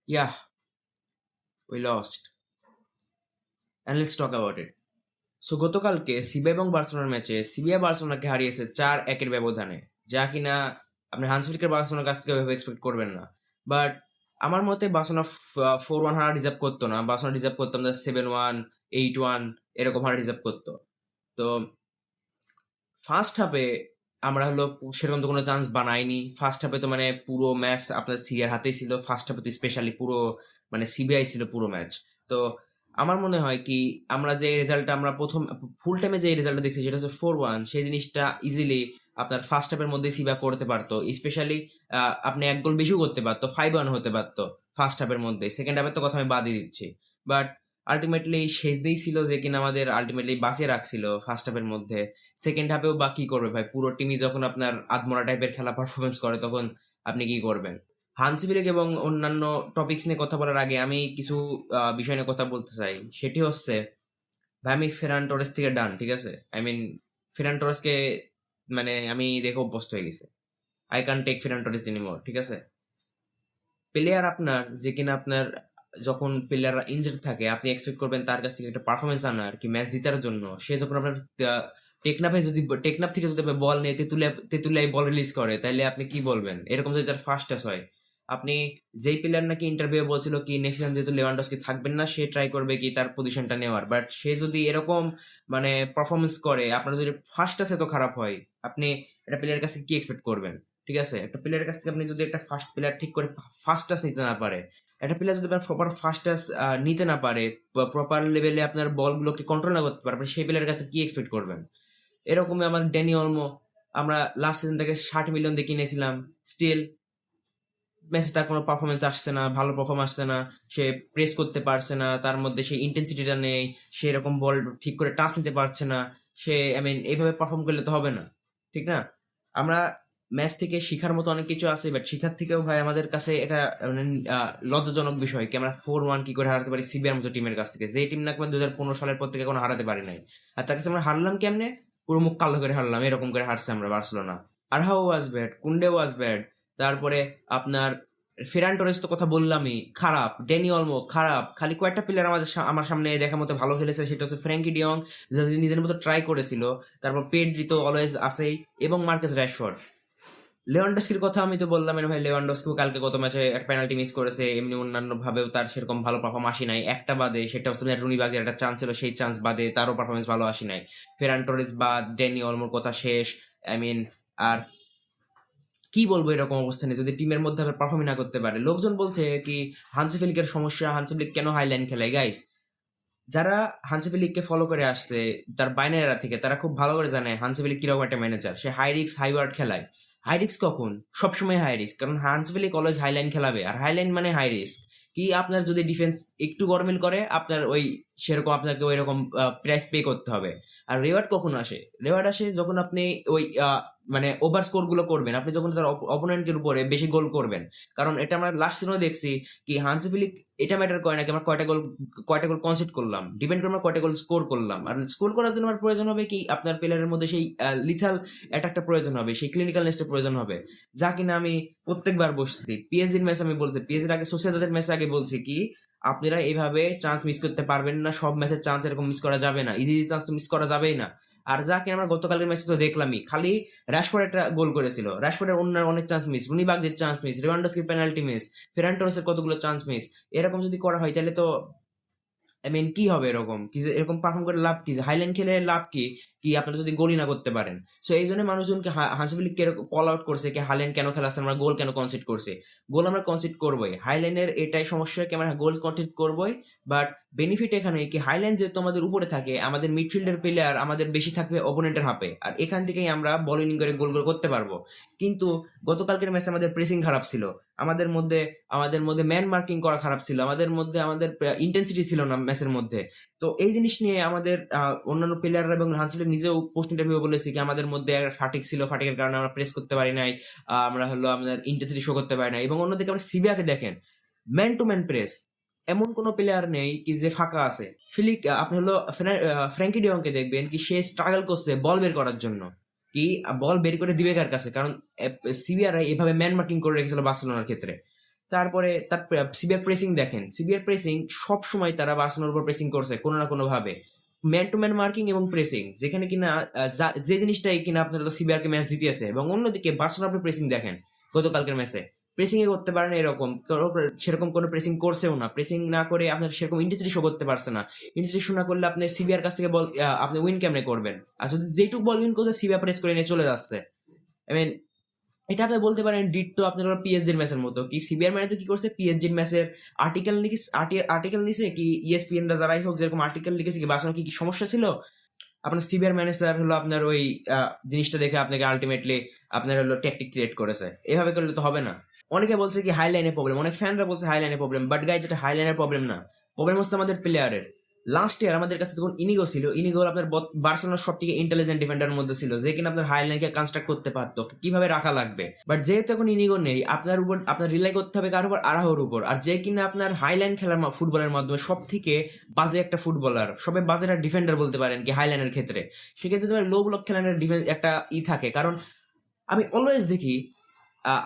Yeah, we lost. And let's talk about it. So গতকালকে CBI এবং বার্সেলোনার ম্যাচে সিবিআই বার্সেলোনাকে হারিয়েছে 4-1 ব্যবধানে, যা কিনা আপনি হান্স ফ্লিকের বার্সেলোনার কাছ থেকে ভেবে এক্সপেক্ট করবেন না। বাট আমার মতে বার্সেলোনা 4-1 হারা ডিজার্ভ করতো না। বার্সেলোনা ডিজার্ভ করতো আমাদের 7-1, 8-1 এরকম হারা ডিজার্ভ করতো। তো ফার্স্ট হাফে আমরা সেরকম তো কোনো চান্স বানাইনি। ফার্স্ট হাফে তো মানে পুরো ম্যাচ আপনার সিরিয়ার হাতেই ছিল। ফার্স্ট হাফে তো স্পেশালি পুরো মানে সিবিআই ছিল পুরো ম্যাচ। তো আমার মনে হয় কি আমরা যে রেজাল্টটা আমরা প্রথম ফুল টাইমে যে রেজাল্টটা দেখছি সেটা হচ্ছে 4-1, সেই জিনিসটা ইজিলি আপনার ফার্স্ট হাফের মধ্যে সিবিআই করতে পারতো। স্পেশালি আপনি এক গোল বেশিও করতে পারতো, 5-1 হতে পারতো ফার্স্ট হাফের মধ্যে। সেকেন্ড হাফের তো কথা আমি বাদই দিচ্ছি। বাট আলটিমেটলি শেষ দিয়েই ছিল যে কিনা আমাদের আলটিমেটলি বাঁচিয়ে রাখছিল ফার্স্ট হাফের মধ্যে। সেকেন্ড হাফেও বা কি করবে ভাই, পুরো টিমই যখন আপনার আদমরা টাইপের খেলা পারফরমেন্স করে তখন আপনি কি করবেন? হান্সি ফ্লিক এবং অন্যান্য টপিকস নিয়ে কথা বলার আগে আমি কিছু বিষয় নিয়ে কথা বলতে চাই। সেটি হচ্ছে ভাই, আমি ফেরান টোরেস থেকে ডান, ঠিক আছে? ফেরান টোরেসকে মানে আমি দেখে অভ্যস্ত হয়ে গেছে। I can take Ferran Torres anymore, ঠিক আছে? প্লেয়ার আপনার যে কিনা আপনার যখন প্লেয়াররা ইনজার্ড থাকে আপনি এক্সপেক্ট করবেন তার কাছ থেকে একটা পারফরমেন্স আনার কি ম্যাচ জেতার জন্য। সে যখন আপনার টেকনাফ থেকে যদি বল নিয়ে তেতুলিয়ায় বল রিলিজ করে তাহলে আপনি কি বলবেন? এরকম যদি তার ফার্স্ট টাচ হয়, আপনি যেই প্লেয়ার নাকি ইন্টারভিউ বলছিল কি নেক্সট সিজন যেহেতু লেভানডস্কি থাকবেন না সে ট্রাই করবে কি তার পজিশনটা নেওয়ার, বাট সে যদি এরকম মানে পারফরমেন্স করে, আপনার যদি ফার্স্ট টাচ এত খারাপ হয়, আপনি একটা প্লেয়ারের কাছে কি এক্সপেক্ট করবেন? ঠিক আছে, একটা প্লেয়ারের কাছ থেকে আপনি যদি একটা ফার্স্ট প্লেয়ার ঠিক করে ফার্স্ট টাচ নিতে না পারে, একটা প্লেয়ার যদি প্রপার ফার্স্ট টাচ নিতে না পারে, প্রপার লেভেলে আপনার বলগুলোকে কন্ট্রোল না করতে পারে, আপনি সেই প্লেয়ারের কাছে কি এক্সপেক্ট করবেন? এরকমই আমার ড্যানি অলমো, আমরা লাস্ট সিজন থেকে 60 মিলিয়ন দিয়ে কিনেছিলাম, স্টিল ম্যাচে তার কোনো পারফরমেন্স আসছে না, ভালো পারফর্ম আসছে না। সে প্রেস করতে পারছে না, তার মধ্যে সেই ইন্টেন্সিটিটা নেই, সে এরকম বল ঠিক করে টাচ নিতে পারছে না। সে এইভাবে পারফর্ম করলে তো হবে না, ঠিক না? আমরা ম্যাচ থেকে শিখার মতো অনেক কিছু আছে, বাট শিখার থেকেও ভাই আমাদের কাছে এটা মানে লজ্জাজনক বিষয় কি আমরা 4-1 কি করে হারাতে পারি সিবিআর মতো টিমের কাছ থেকে, যে টিম নাকি 2015 সালের পর থেকে কোনো হারাতে পারি নাই। আর তার কাছে আমরা হারলাম কেমনে? পুরো মুখ কালো করে হারলাম, এরকম করে হারছে আমরা বার্সেলোনা। আর how was bad, Kounde was bad. তারপরে আপনার ফেরান টোরেস তো কথা বললামই, খারাপ। ড্যানি অলমো খারাপ। খালি কয়েকটা প্লেয়ার আমার সামনে দেখার মতো ভালো খেলেছে, সেটা হচ্ছে ফ্র্যাঙ্কি ডিয়ং, যে নিজের মতো ট্রাই করেছিল। তারপর পেড্রি তো অলওয়েজ আছেই, এবং মার্কাস র্যাশফোর্ড। লেভানডস্কির কথা আমি তো বললাম ভাই, লেভানডস্কিও কালকে গত ম্যাচে একটা পেনাল্টি মিস করেছে। এমনি অন্যান্য ভাবেও তার সেরকম ভালো পারফর্ম আসে নাই, একটা বাদে, সেটা হচ্ছে রুনি বাগের একটা চান্স ছিল, সেই চান্স বাদে তারও পারফরমেন্স ভালো আসে নাই। ফেরান টোরেস বা ড্যানি অলমোর কথা শেষ। আই মিন, আর কি বলবো এরকম অবস্থা নেই যদি টিমের মধ্যে আবার পারফর্ম না করতে পারে। লোকজন বলছে কি হান্সি ফ্লিকের সমস্যা, হান্সি ফ্লিক কেন হাইলাইন খেলায়? গাইস, যারা হান্সি ফ্লিককে ফলো করে আসছে তার বাইনারিরা থেকে, তারা খুব ভালো করে জানে হান্সি ফ্লিক কিরকম একটা ম্যানেজার। সে হাই রিস্ক হাই ওয়ার্ড খেলায়। হাই রিস্ক কখন? সবসময় হাই রিস্ক, কারণ হান্সি ফ্লিক অলওয়েজ হাইলাইন খেলাবে, আর হাইলাইন মানে হাই রিস্ক। কি আপনার যদি ডিফেন্স একটু গরমিল করে, আপনার ওই সেরকম আপনাকে ওই রকম প্রাইস পে করতে হবে। আর রেওয়ার্ড কখন আসে? রেওয়ার্ড আসে যখন আপনি ওই মানে ওভার স্কোর গুলো করবেন, আপনি যখন তার অপোনেন্টের উপরে বেশি গোল করবেন। কারণ এটা আমরা লাস্ট সিজনে দেখছি কি হান্সি ফ্লিক এটা ম্যাটার করে না কি আমরা কয়টা গোল কনসিড করলাম, ডিপেন্ড করে আমরা কয়টা গোল স্কোর করলাম। আর স্কোর করার জন্য আমার প্রয়োজন হবে কি আপনার প্লেয়ারের মধ্যে সেই লিথাল অ্যাটাকটা প্রয়োজন হবে, সেই ক্লিনিক্যালনেসটা প্রয়োজন হবে, যা কিনা আমি প্রত্যেকবার বসছি। পিএসজির ম্যাচ আমি বলছি, পিএসজির আগে সোসিয়েদাদের ম্যাচ আগে বলছি কি আপনারা এইভাবে চান্স মিস করতে পারবেন না, সব ম্যাচের চান্স এরকম মিস করা যাবে না, ইজি চান্স তো মিস করা যাবেই না। আর যা কিনা আমরা গতকালের ম্যাচে তো দেখলামই, খালি রাশফোর্ড একটা গোল করেছিল, রাশফোর্ডের অন্য অনেক চান্স মিস, রুনি বাগদের চান্স মিস, লেভানডস্কির পেনাল্টি মিস, ফেরান টোরেসের কতগুলো চান্স মিস। এরকম যদি করা হয় তাহলে তো কি হবে? এরকম কি যে এরকম পারফর্ম করে লাভ কি? যে হাইল্যান্ড খেলে লাভ কি? কি আপনারা যদি গোলই না করতে পারেন? সো এই জন্য মানুষজনকে হান্সি ফ্লিক কল আউট করছে কি হাইল্যান্ড কেন খেলাচ্ছে, আমরা গোল কেন কনসিড করছে? গোল আমরা কনসিড করবোই, হাইল্যান্ডের এটাই সমস্যা কি আমরা গোল কনসিড করবোই। বাট বেনিফিট এখানে কি হাইল্যান্ড যেহেতু আমাদের উপরে থাকে, আমাদের মিডফিল্ডের প্লেয়ার আমাদের বেশি থাকবে অপোনেন্টের হাফে, আর এখান থেকেই আমরা বলিং করে গোল করতে পারবো। কিন্তু গতকালকের ম্যাচে আমাদের প্রেসিং খারাপ ছিল, আমাদের মধ্যে ম্যান মার্কিং করা খারাপ ছিল, আমাদের ইন্টেন্সিটি ছিল না ম্যাচের মধ্যে। তো এই জিনিস নিয়ে আমাদের অন্যান্য প্লেয়াররা এবং হান্সি ফ্লিক নিজেও পোস্ট ইন্টারভিউ বলেছে কি আমাদের মধ্যে ফাটিক ছিল, ফাটিকের কারণে আমরা প্রেস করতে পারি নাই, আমরা আমাদের ইন্টেন্সিটি শো করতে পারি না। এবং অন্যদিকে আমরা সিবিয়াকে দেখেন, ম্যান টু ম্যান প্রেস, এমন কোন প্লেয়ার নেই কি যে ফাঁকা আছে। আপনি ফ্র্যাঙ্কি ডিয়ংকে দেখবেন কি সে স্ট্রাগল করছে বল বের করার জন্য, কি বল বের করে দিবে কার কাছে, কারণ সিবিআর এভাবে ম্যান মার্কিং করে রেখেছিল বার্সেলোনার ক্ষেত্রে। তারপরে তার সিবিআর প্রেসিং দেখেন, সিবিআর প্রেসিং সবসময় তারা বার্সেলোনার উপর প্রেসিং করছে কোনো না কোনো ভাবে, ম্যান টু ম্যান মার্কিং এবং প্রেসিং, যেখানে কিনা যে জিনিসটাই কিনা আপনার সিবিআর কে ম্যাচ জিতিয়েছে। এবং অন্যদিকে বার্সেলোনার উপর প্রেসিং দেখেন গতকালকের ম্যাচে, প্রেসিং এ করতে পারে না এরকম, সেরকম কোনো প্রেসিং করছেও না, প্রেসিং না করে আপনার সেরকম ইন্টেন্সিটি শো করতে পারছে না। ইন্টেন্সিটি শো না করলে আপনি সিবিআর কাছ থেকে বল আপনি উইন কেমনে করবেন? আর যদি যেটুকু বল উইন করছে সিবিআর প্রেস করে নিয়ে চলে যাচ্ছে। আই মিন এটা আপনি বলতে পারেন ডিট্টো আপনার পিএসজির ম্যাচের মতো। কি সিবিআর ম্যানেজার কি করছে, পিএসজির ম্যাচের আর্টিকেল নিছে কি, ইএসপিএন রা যারাই হোক যেরকম আর্টিকেল লিখেছে কি বার্সেলোনার কি সমস্যা ছিল, আপনার সিবিআর ম্যানেজার হলো আপনার ওই জিনিসটা দেখে আপনাকে আলটিমেটলি আপনার হলো ট্যাকটিক ক্রিয়েট করেছে। এভাবে করলে তো হবে না। অনেকে বলছে কি হাইলাইনের প্রবলেম, অনেক ফ্যানরা বলছে হাইলাইনের প্রবলেম, বাট গাইজ এটা হাইলাইনের প্রবলেম না, প্রবলেম হচ্ছে আমাদের প্লেয়ারের। লাস্ট ইয়ার আমাদের কাছে যখন ইনিগো ছিল, ইনিগো আপনার বার্সেলোনার সব থেকে ইন্টেলিজেন্ট ডিফেন্ডারের মধ্যে ছিল, যে কিনা আপনার হাইলাইনকে কনস্ট্রাক্ট করতে পারতো কিভাবে রাখা লাগবে। বাট যেহেতু এখন ইনিগো নেই, আপনার উপর আপনার রিলাই করতে হবে কার উপর, আরাহোর উপর। আর যে কিনা আপনার হাইলাইন খেলার ফুটবলের মাধ্যমে সব থেকে বাজে একটা ফুটবলার, সবে বাজে একটা ডিফেন্ডার বলতে পারেন কি হাইলাইনের ক্ষেত্রে, সেক্ষেত্রে তোমার লো ব্লক খেলানোর ডিফেন্স একটা থাকে। কারণ আমি অলওয়েজ দেখি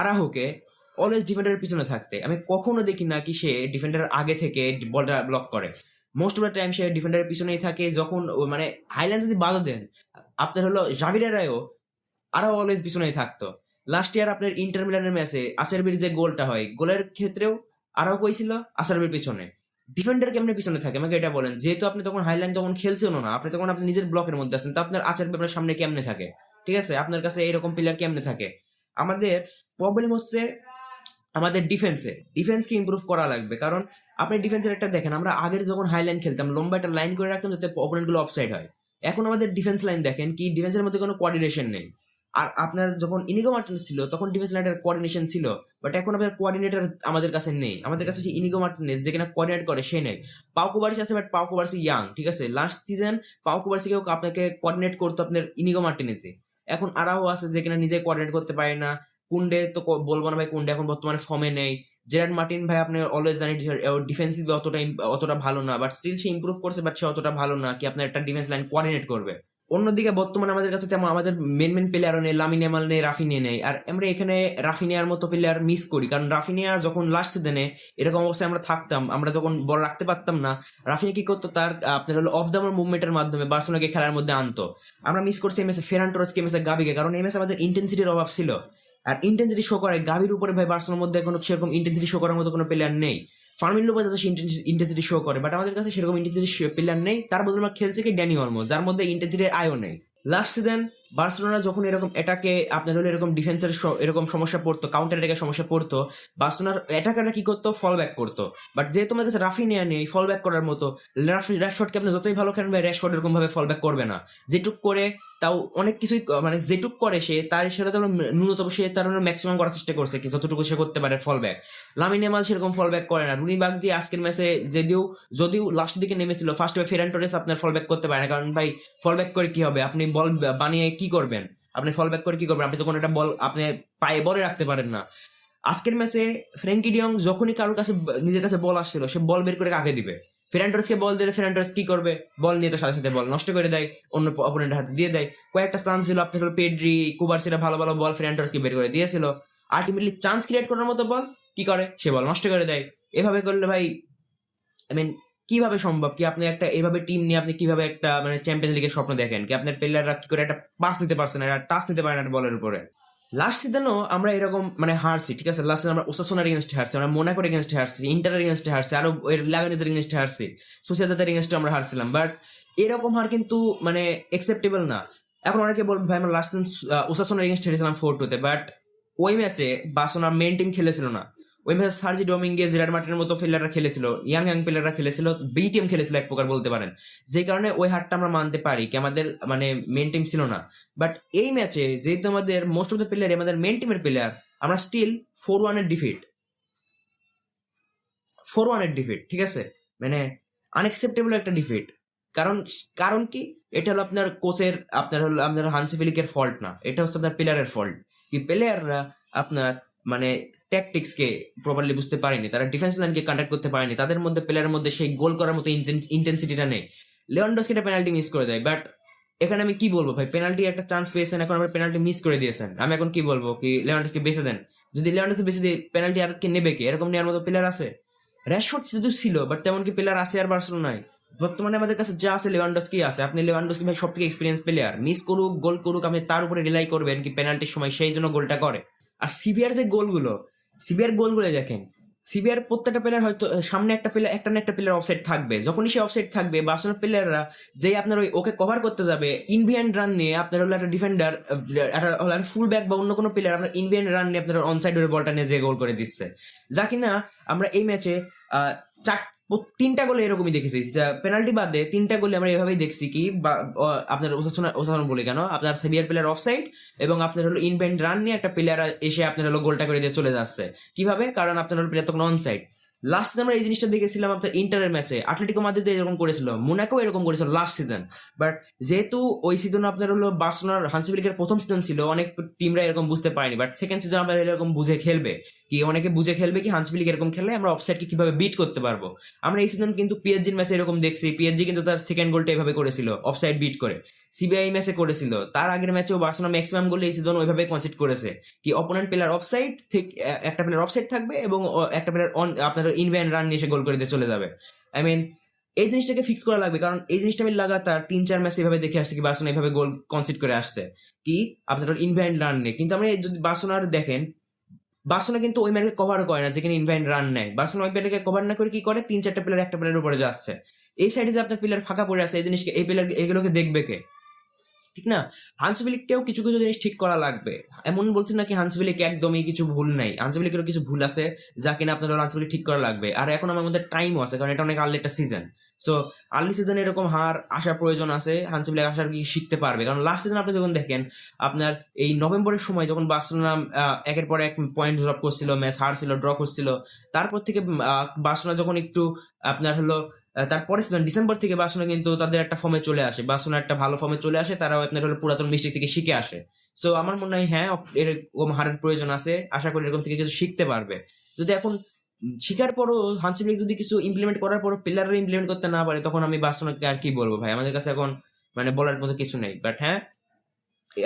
আরাহোকে অলওয়েজ ডিফেন্ডারের পিছনে থাকতে, আমি কখনো দেখি না কি সে ডিফেন্ডার আগে থেকে বলটা ব্লক করে। মোস্ট অফ দ্য টাইম সে ডিফেন্ডারের পিছনেই থাকে। যখন মানে হাইল্যান্ড যদি বাধা দেন, আপনার হলো জাভিরেরাও আরো অলওয়েজ পিছনেই থাকতো। লাস্ট ইয়ার আপনার ইন্টার মিলানের ম্যাচে আসারবির যে গোলটা হয়, গোলের ক্ষেত্রেও আরো কইছিল আসারবির পিছনে। ডিফেন্ডার কেমনে পিছনে থাকে আমাকে এটা বলেন। যেহেতু আপনি তখন হাইল্যান্ড তখন খেলছেন না, আপনি তখন আপনি নিজের ব্লকের মধ্যে আছেন, তো আপনার আচারবি আপনার সামনে কেমনে থাকে? ঠিক আছে, আপনার কাছে এরকম প্লেয়ার কেমনে থাকে? আমাদের প্রবলেম হচ্ছে আমাদের ডিফেন্সকে ইমপ্রুভ করা লাগবে। কারণ আপনি ডিফেন্সের একটা দেখেন, আমরা আগের যখন হাই লাইন খেলতাম লম্বা একটা লাইন করে রাখতাম যাতে অপোনেন্ট গুলো অফসাইড হয়। এখন আমাদের ডিফেন্স লাইন দেখেন কি, ডিফেন্সের মধ্যে কোনো কোঅর্ডিনেশন নেই। আর আপনার যখন ইনিগো মার্টিনেজ ছিল তখন ডিফেন্স লাইনের কোঅর্ডিনেশন ছিল, বাট এখন আমাদের কোঅর্ডিনেটর আমাদের কাছে নেই। আমাদের কাছে যে ইনিগো মার্টিনেজ যে কিনা কোঅর্ডিনেট করে সে নেই। পাও কুবার্সি আছে, বাট পাও কুবার্সি ইয়াং, ঠিক আছে। লাস্ট সিজন পাও কুবার্সিকেও আপনাকে কোঅর্ডিনেট করতো আপনার ইনিগো মার্টিনেজে। এখন আরাও আছে যে কিনা নিজে কোঅর্ডিনেট করতে পারে না। কুন্ডে তো বলবো না ভাই, কুন্ডে এখন বর্তমানে ফর্মে নেই। জেরার্ড মার্টিন ভাই আপনি অলওয়েজ জানি ডিফেন্সিভলি অতটা ভালো না, বাট স্টিল সে ইমপ্রুভ করছে, বাট সে অতটা ভালো না কি আপনার একটা ডিফেন্স লাইন কোঅর্ডিনেট করবে। অন্যদিকে বর্তমানে আমাদের কাছে তেমন আমাদের মেন প্লেয়ারও নেই, লামিন ইয়ামাল নেই, রাফিনিয়া নেই। আর আমরা এখানে রাফিনিয়ার মতো প্লেয়ার মিস করি, কারণ রাফিনিয়া যখন লাস্ট সিজনে এরকম অবস্থায় আমরা থাকতাম, আমরা যখন বল রাখতে পারতাম না, রাফিনিয়া কি করতো, তার আপনার হলো অফ দ্য মুভমেন্টের মাধ্যমে বার্সেলোনাকে খেলার মধ্যে আনতো। আমরা মিস করছি এমএসএ ফেরান টোরেসকে, এমএসএ গাবিকে, কারণ এমএসএ আমাদের ইন্টেন্সিটির অভাব ছিল। আর ইন্টেন্সিটি শো করে গাভির উপরে ভাই বার্সেলোনার মধ্যে কোনো সেরকম ইন্টেন্সিটি শো করার মতো কোনো প্লেয়ার নেই। ফার্মিন লোপেজ ইন্টেন্সিটি শো করে, বাট আমাদের কাছে সেরকম ইন্টেন্সিটি প্লেয়ার নেই। তার বদলে আমরা খেলছে কি ড্যানি অলমো, যার মধ্যে ইন্টেন্সিটির আয়ও নেই। লাস্ট সিজন বার্সেলোনা যখন এরকম এটাকে আপনার হলো এরকম ডিফেন্সের এরকম সমস্যা পড়তো, কাউন্টার অ্যাটাকের সমস্যা পড়তো, বার্সেলোনার অ্যাটাকাররা কি করতো, ফল ব্যাক করতো। বাট যেহেতু তোমার কাছে রাফিনিয়া নেই ফল ব্যাক করার মতো, র্যাশফোর্ডকে আপনি যতই ভালো খেলেন ভাই, র্যাশফোর্ড এরকম ভাবে ফল ব্যাক করবে না। যেটুক করে তাও অনেক কিছুই, মানে যেটুক করে সে তার সেটা তো ন্যূনতম সে তার ম্যাক্সিমাম করার চেষ্টা করছে কি যতটুকু সে করতে পারে ফল ব্যাক। লামিন ইয়ামাল সেরকম ফল ব্যাক করে না। রুনি বাগ দিয়ে আজকের ম্যাচে যদিও লাস্টের দিকে নেমেছিল, ফার্স্ট ফেরান টোরেস আপনার ফল ব্যাক করতে পারে না, কারণ ভাই ফল ব্যাক করে কি হবে, আপনি বল বানিয়ে কি করবেন, আপনি ফল ব্যাক করে কি করবেন, আপনি যখন একটা বল আপনি পায়ে বলে রাখতে পারেন না। আজকের ম্যাচে ফ্র্যাঙ্কি ডিয়ং যখনই কারোর কাছে নিজের কাছে বল আসছিল, সে বল বের করে কাকে দিবে, ফেরান্টোরেসকে বল দিলে ফেরান্টোরেস কি করবে, বল নিয়ে তো সাথে সাথে বল নষ্ট করে দেয়, অন্য অপোনেন্টের হাতে দিয়ে দেয়। কয়েকটা চান্স ছিল আপনার পেড্রি কুবার্সিরা ভালো ভালো বল ফেরান্টোরেসকে বের করে দিয়েছিল, আলটিমেটলি চান্স ক্রিয়েট করার মতো বল কি করে, সে বল নষ্ট করে দেয়। এভাবে করলে ভাই আই মিন কিভাবে সম্ভব কি আপনি একটা এভাবে টিম নিয়ে আপনি কিভাবে একটা মানে চ্যাম্পিয়ন্স লিগের স্বপ্ন দেখেন কি, আপনার প্লেয়াররা কি করে একটা পাস নিতে পারছে না, একটা টাচ নিতে পারে না বলের উপরে। লাস্ট সিজনও আমরা এরকম মানে হারছি, ঠিক আছে। লাস্ট সিজন আমরা ওসাসুনার এগেইনস্টে হারছি, আমরা মোনাকোর এগেইনস্টে হারছি, ইন্টারের এগেইনস্টে হারছি, আরো লাগানিজের এগেইনস্টে হারছি, সোসিয়েদাদের এগেইনস্টে আমরা হারছিলাম। বাট এরকম হার কিন্তু মানে অ্যাকসেপ্টেবল না। এখন অনেকে বলবে ভাই আমরা লাস্ট সিজন ওসাসুনার এগেইনস্টে হেরেছিলাম 4-2-তে, বাট ওই ম্যাচে বার্সেলোনার মেইন টিম খেলেছিল না। ওই ম্যাচে সার্জি ডোমিঙ্গেজ, জেরার্ড মার্টিনের মতো প্লেয়াররা খেলেছিল, ইয়াং প্লেয়াররা খেলেছিল, বি টিম খেলেছিল এক প্রকার বলতে পারেন। যে কারণে ওই হারটা আমরা মানতে পারি কি আমাদের মানে মেইন টিম ছিল না। বাট এই ম্যাচে যেহেতু আমাদের মোস্ট অফ দ্য প্লেয়ার আমাদের মেইন টিমের প্লেয়ার, আমরা স্টিল 4-1 ডিফিট, 4-1 ডিফিট, ঠিক আছে। মানে আনএক্সেপ্টেবল একটা ডিফিট। কারণ কারণ কি, এটা হলো আপনার কোচের, আপনার হানসি ফ্লিকের ফল্ট না, এটা হচ্ছে আপনার প্লেয়ারের ফল্ট। কি প্লেয়াররা আপনার মানে ট্যাকটিক্সকে প্রপারলি বুঝতে পারেনি, তারা ডিফেন্স লাইনকে কন্ট্যাক্ট করতে পারেনি, তাদের মধ্যে প্লেয়ারের মধ্যে সেই গোল করার মতো ইন্টেন্সিটিটা নেই। লেভানডস্কি একটা পেনাল্টি মিস করে দেয়, বাট এখানে আমি কি বলবো ভাই, পেনাল্টি একটা চান্স পেয়েছেন, এখন আবার পেনাল্টি মিস করে দিয়েছেন, আমি এখন কি বলবো কি লেভানডস্কি বেঁচে দেন? যদি লেভানডস্কি বেঁচে দিয়ে পেনাল্টি আর কে নেবে, কি এরকম নেওয়ার মতো প্লেয়ার আছে? র্যাশফোর্ড শুধু ছিল, বাট তেমন কি প্লেয়ার আছে আর বার্সেলোনায়? বর্তমানে আমাদের কাছে যা আছে লেভানডস্কি আছে। আপনি লেভানডস্কি ভাই সব থেকে এক্সপিরিয়েন্স প্লেয়ার, মিস করুক গোল করুক আপনি তার উপরে রিলাই করবেন কি পেনাল্টির সময় সেই জন্য গোলটা করে। আর সিবিআর যে গোলগুলো, সিবিআর গোলগুলো দেখেন, সিবিআর প্রত্যেকটা প্লেয়ার হয়তো সামনে একটা প্লেয়ার, একটা না একটা প্লেয়ার অফসাইড থাকবে, যখনই সে অফসাইড থাকবে বার্সেলোনার প্লেয়াররা যেই আপনার ওকে কভার করতে যাবে ইনভিয়ান্ট রান নিয়ে, আপনার হলো একটা ডিফেন্ডার, একটা হলো ফুল ব্যাক বা অন্য কোনো প্লেয়ার আপনার ইনভিয়ান্ট রান নিয়ে আপনার অনসাইড হয়ে বলটা নিয়ে যে গোল করে দিচ্ছে, যা কিনা আমরা এই ম্যাচে তিনটা গোলে এরকমই দেখেছি। পেনাল্টি বাদে তিনটা গোলে আমরা এভাবেই দেখছি কি আপনার ওসাসুনা বলে কেন আপনার সেভিয়ার প্লেয়ার অফসাইড এবং আপনার হলো ইনভেন্ট রান নিয়ে একটা প্লেয়ার এসে আপনার হলো গোলটা করে দিয়ে চলে যাচ্ছে। কিভাবে? কারণ আপনার হলো প্লেয়ার তখন অনসাইড। লাস্ট আমরা এই জিনিসটা দেখেছিলাম আপনার ইন্টারের ম্যাচে, আটলেটিকো মাদ্রিদ এরকম করেছিল, মোনাকো এরকম করেছিল লাস্ট সিজন। বাট যেহেতু ওই সিজন আপনার হলো বার্সেলোনার হান্সি ফ্লিকের প্রথম সিজন ছিল, অনেক টিমরা এরকম বুঝতে পারেনি, বাট সেকেন্ড সিজন আমরা এরকম বুঝে খেলবে কি, অনেকে বুঝে খেলবে কি হান্সি ফ্লিক এরকম খেললে আমরা অফসাইডকে কিভাবে বিট করতে পারবো। আমরা এই সিজন কিন্তু পিএসজির ম্যাচে এরকম দেখছি, পিএসজি কিন্তু তার সেকেন্ড গোলটা এভাবে করেছিল অফসাইড বিট করে, সিবিআই ম্যাচে করেছিল, তার আগের ম্যাচেও বার্সেলোনা ম্যাক্সিমাম গোল এই সিজন ওইভাবে কনসিড করেছে কি অপোনেন্ট প্লেয়ার অফসাইড থেকে একটা প্লেয়ার অফসাইড থাকবে এবং একটা প্লেয়ার আপনার ইনভ্যান রান নিয়ে গোল করে দিয়ে চলে যাবে। আই মিন এই জিনিসটাকে ফিক্স করা লাগবে, কারণ এই জিনিসটা আমি লাগাতার 3-4 ম্যাচ এভাবে দেখে আসছি কি বার্সেলোনা এইভাবে গোল কনসিড করে আসছে কি আপনার ইনভ্যান রান নিয়ে। কিন্তু আমরা যদি বার্সেলোনার দেখেন, বার্সেলোনা কিন্তু ওই ম্যাচকে কভার করে না যেখানে ইনভ্যান রান নেয়, বার্সেলোনা ওই প্লেয়ারকে কভার না করে কি করে 3-4টা প্লেয়ার একটা প্লেয়ারের উপরে যাচ্ছে, এই সাইডে যে আপনার প্লেয়ার ফাঁকা পড়ে আছে এই জিনিসকে এই প্লেয়ার এগুলোকে দেখবে কে? ঠিক না? হান্সি ফ্লিককেও কিছু কিছু জিনিস ঠিক করা লাগবে। এমন বলছেন না কি হান্সি ফ্লিক একদমই কিছু ভুল নাই, হান্সি ফ্লিকেরও কিছু ভুল আছে যা কিনা আপনার হান্সি ফ্লিক ঠিক করা লাগবে। আর এখন আমার মধ্যে টাইমও আছে, কারণ এটা অনেক আর্লি একটা সিজন। সো আর্লি সিজনে এরকম আসার প্রয়োজন আছে, হান্সি ফ্লিক আসার কি শিখতে পারবে। কারণ লাস্ট সিজন আপনি যখন দেখেন আপনার এই নভেম্বরের সময় যখন বার্সেলোনা একের পর এক পয়েন্ট ড্রপ করছিল, ম্যাচ হারছিল, ড্র করছিল, তারপর থেকে বার্সেলোনা যখন একটু আপনার হলো তারপরে সিজন ডিসেম্বর থেকে বার্সেলোনা কিন্তু তাদের একটা ফর্মে চলে আসে, বার্সেলোনা একটা ভালো ফর্মে চলে আসে, তারাও আপনার হলো পুরাতন মিস্টেক থেকে শিখে আসে। সো আমার মনে হয় হ্যাঁ এরকম হারের প্রয়োজন আছে, আশা করি এরকম থেকে কিছু শিখতে পারবে। যদি এখন শিখার পরও হান্সি ফ্লিক যদি কিছু ইমপ্লিমেন্ট করার পরও প্লেয়াররা ইমপ্লিমেন্ট করতে না পারে, তখন আমি বার্সেলোনাকে আর কি বলবো ভাই, আমাদের কাছে এখন মানে বলার মতো কিছু নেই। বাট হ্যাঁ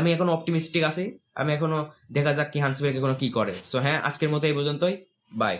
আমি এখনো অপটিমিস্টিক আছি, আমি এখনো দেখা যাক কি হান্সি ফ্লিক এখনো কি করে। সো হ্যাঁ আজকের মতো এই পর্যন্তই, বাই।